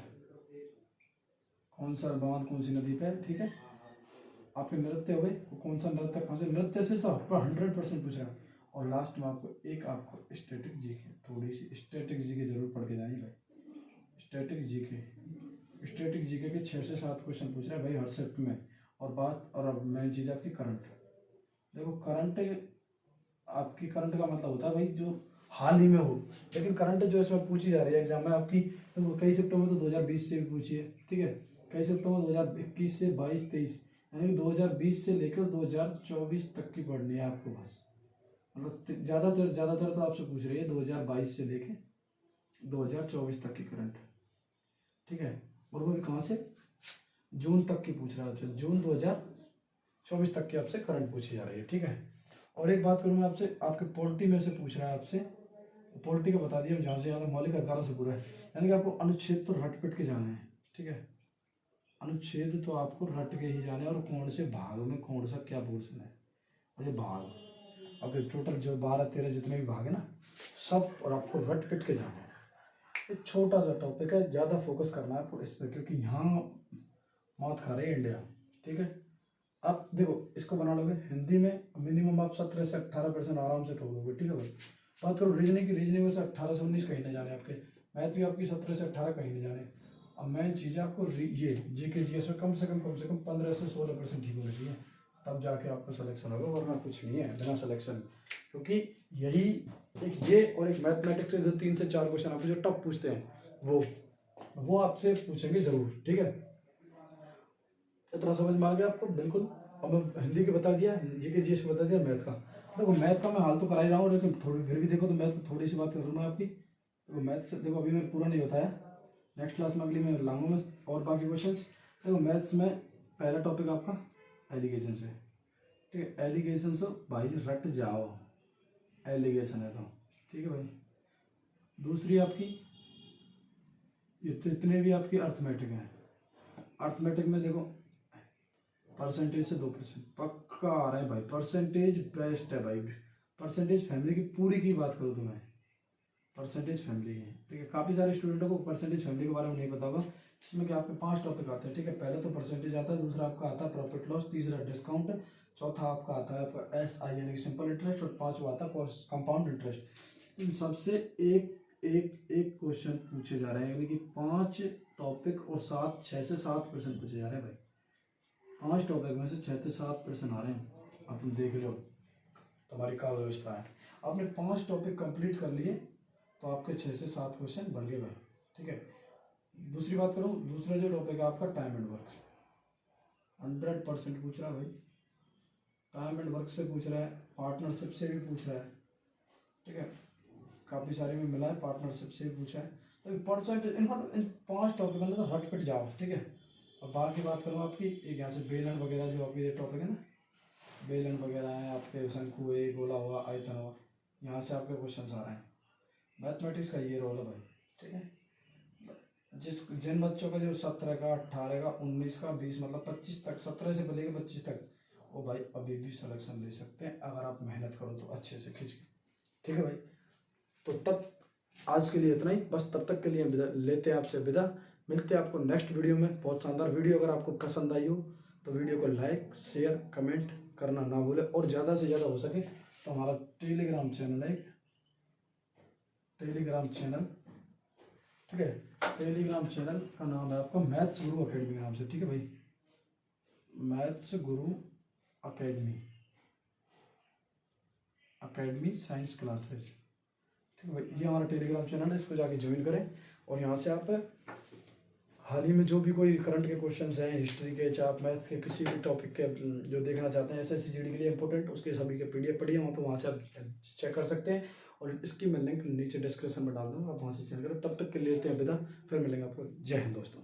कौन सा बांध कौन सी नदी पे, ठीक है। आपके नृत्य हो गए, कौन सा नृत्य कहाँ से, नृत्य से सब 100% पूछ रहा है। और लास्ट में आपको स्टैटिक जीके, थोड़ी सी स्टैटिक जीके जरूर पढ़ के जाइए भाई। स्टैटिक जीके के 6 से 7 क्वेश्चन पूछ रहा है भाई हर शिफ्ट में। और बात, और अब मेन चीज़ आपकी करंट, देखो करंट, आपकी करंट का मतलब होता है भाई जो हाल ही में हो, लेकिन करंट जो इसमें पूछी जा रही है एग्जाम में आपकी, देखो कई शिफ्टों में तो 2020 से भी पूछी है, ठीक है। कई शिफ्टों में 2021 से 22-23, यानी कि 2020 से लेकर 2024 तक की पढ़नी है आपको बस, मतलब ज़्यादातर तो आपसे पूछ रही है 2022 से लेकर 2024 तक की करंट, ठीक है। और वो भी कहाँ से, जून तक की पूछ रहा है आपसे, जून 2024 तक की आपसे करंट पूछी जा रही है, ठीक है। और एक बात करूँ मैं आपसे, आपके पॉलिटी में से पूछ रहा है आपसे, पॉलिटी का बता दिया जहाँ से ज़्यादा मौलिक अधिकारों से पूरा है, यानी कि आपको अनुच्छेद तो रट पिट के जाना है, ठीक है। अनुच्छेद तो आपको रट के ही जाना है, और कौन से भाग में कौन सा क्या पोर्शन है, और ये भाग आपके टोटल जो 12-13 जितने भी भाग है ना सब, और आपको रट पिट के जाना है। एक छोटा सा टॉपिक है, ज़्यादा फोकस करना है आपको इस पर, क्योंकि यहाँ मौत खा रही है इंडिया, ठीक है। आप देखो इसको बना लोगे हिंदी में मिनिमम आप 17 से 18% आराम से कर लोगे, ठीक है भाई। बात करो रीजनिंग की, रीजनिंग में से 18 से 19 कहीं नहीं जाने आपके, मैथ भी आपकी 17 से 18 कहीं नहीं जाने। अब मेन चीज़ है आपको ये जीके जीएस में कम से कम 15 से 16% ठीक होना चाहिए, तब जाके आपका सिलेक्शन होगा, वरना कुछ नहीं है बिना सिलेक्शन। क्योंकि यही एक ये और एक मैथमेटिक्स से जो 3 से 4 क्वेश्चन आपसे जो टफ पूछते हैं वो आपसे पूछेंगे जरूर, ठीक है। इतना समझ में आ गया आपको, बिल्कुल। अब मैं हिंदी के बता दिया, जीके जीएस बता दिया, मैथ का। देखो मैथ का मैं हाल तो करा ही रहा हूँ, लेकिन थोड़ी फिर भी देखो तो मैथ थोड़ी सी बात कर लूँ मैं आपकी। देखो मैथ से देखो अभी मैंने पूरा नहीं बताया, नेक्स्ट क्लास में अगली में लाऊंगा मैं और बाकी क्वेश्चन। देखो मैथ्स में पहला टॉपिक आपका एलिगेशन है, ठीक है। एलिगेशन से भाई रट जाओ, एलिगेशन है तो ठीक है भाई। दूसरी आपकी ये जितने भी आपकी अर्थमेटिक हैं, अर्थमेटिक में देखो परसेंटेज से 2% पक्का आ रहा है भाई, परसेंटेज बेस्ट है भाई। परसेंटेज फैमिली की पूरी की बात करूँ तो मैं परसेंटेज फैमिली है, ठीक है। काफ़ी सारे स्टूडेंटों को परसेंटेज फैमिली के बारे में नहीं पता होगा, जिसमें कि आपके 5 टॉपिक आते हैं, ठीक है। पहले तो परसेंटेज आता है, दूसरा आपका आता है प्रॉफिट लॉस, तीसरा डिस्काउंट, चौथा आपका आता है आपका SI यानी कि सिंपल इंटरेस्ट, और पांचवा आता है कंपाउंड इंटरेस्ट। इन सबसे एक एक एक क्वेश्चन पूछे जा रहे हैं, यानी कि 5 टॉपिक और 6 से 7 क्वेश्चन पूछे जा रहे हैं भाई। 5 टॉपिक में से 6 से 7 क्वेश्चन आ रहे हैं। अब तुम देख लो तुम्हारी क्या व्यवस्था है। आपने 5 टॉपिक कंप्लीट कर लिए तो आपके 6 से 7 क्वेश्चन बन गए भाई, ठीक है। दूसरी बात करूँ, दूसरा जो टॉपिक है आपका टाइम एंड वर्क, 100% पूछ रहा है भाई। टाइम एंड वर्क से पूछ रहा है, पार्टनरशिप से भी पूछ रहा है, ठीक है। काफ़ी सारे में मिला है, पार्टनरशिप से भी पूछा है। तो परसेंटेज इन 5 टॉपिक में तो हट पिट जाओ, ठीक है। अब बाकी बात करूँ आपकी, एक यहाँ से बेलन वगैरह जो आपके टॉपिक है ना, बेलन वगैरह है आपके, शंकु है, गोला हुआ, आयतन हुआ, यहाँ से आपके क्वेश्चन आ रहे हैं। मैथमेटिक्स का ये रोल है भाई, ठीक है। जिन बच्चों का जो 17 का, 18 का, 19 का, 20 मतलब 25 तक, 17 से लेकर 25 तक, वो भाई अभी भी सिलेक्शन ले सकते हैं अगर आप मेहनत करो तो अच्छे से खींच के, ठीक है भाई। तो तब आज के लिए इतना ही, बस तब तक के लिए लेते हैं आपसे विदा। मिलते हैं आपको नेक्स्ट वीडियो में, बहुत शानदार वीडियो। अगर आपको पसंद आई हो तो वीडियो को लाइक शेयर कमेंट करना ना भूलें, और ज़्यादा से ज़्यादा हो सके तो हमारा टेलीग्राम चैनल है, टेलीग्राम चैनल, ठीक है। टेलीग्राम चैनल का नाम है आपका मैथ्स गुरु अकेडमी नाम से, ठीक है भाई। मैथ्स गुरु अकेडमी, अकेडमी साइंस क्लासेस, ठीक है भाई। ये हमारा टेलीग्राम चैनल है, इसको जाके ज्वाइन करें। और यहाँ से आप हाल ही में जो भी कोई करंट के क्वेश्चंस हैं, हिस्ट्री के, चाहे आप मैथ्स के किसी भी टॉपिक के जो देखना चाहते हैं SSC GD के लिए इंपॉर्टेंट, उसके सभी के PDF पढ़िए वहाँ से आप चेक कर सकते हैं। और इसकी मैं लिंक नीचे डिस्क्रिप्शन में डाल दूँगा, आप वहाँ से चेक करें। तब तक के लिए लेते हैं विदा, फिर मिलेंगे आपको। जय हिंद दोस्तों।